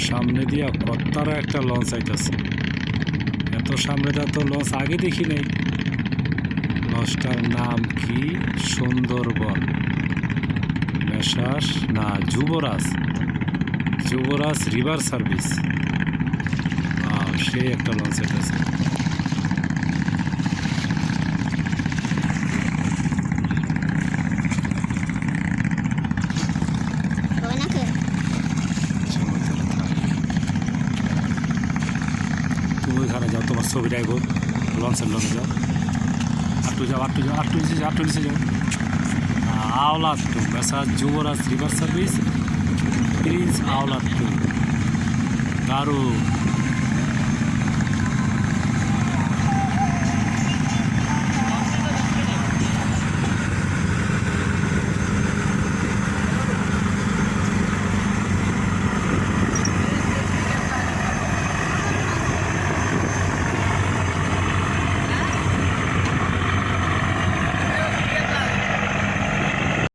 সামনে দিয়া কত্তারও একটা লঞ্চ আইতাছে। এত সামনে দিয়া তো লঞ্চ আগে দেখি নাই। লঞ্চটার নাম কি? সুন্দরবন মেসাস না যুবরাজ, যুবরাজ রিভার সার্ভিস। সেই একটা লঞ্চ আইতাছে। তুমি ওইখানে যাও, তোমার ছবিটা আইব, লঞ্চের লঞ্চে যাও, আটটু যাও, আটটু যাও, আটটু নিচে যাও, আটটু নিচে যাও। আওলা টু মেসাজ যুবরাজ রিভার সার্ভিস, প্রিন্স আওলা টু, দারুণ।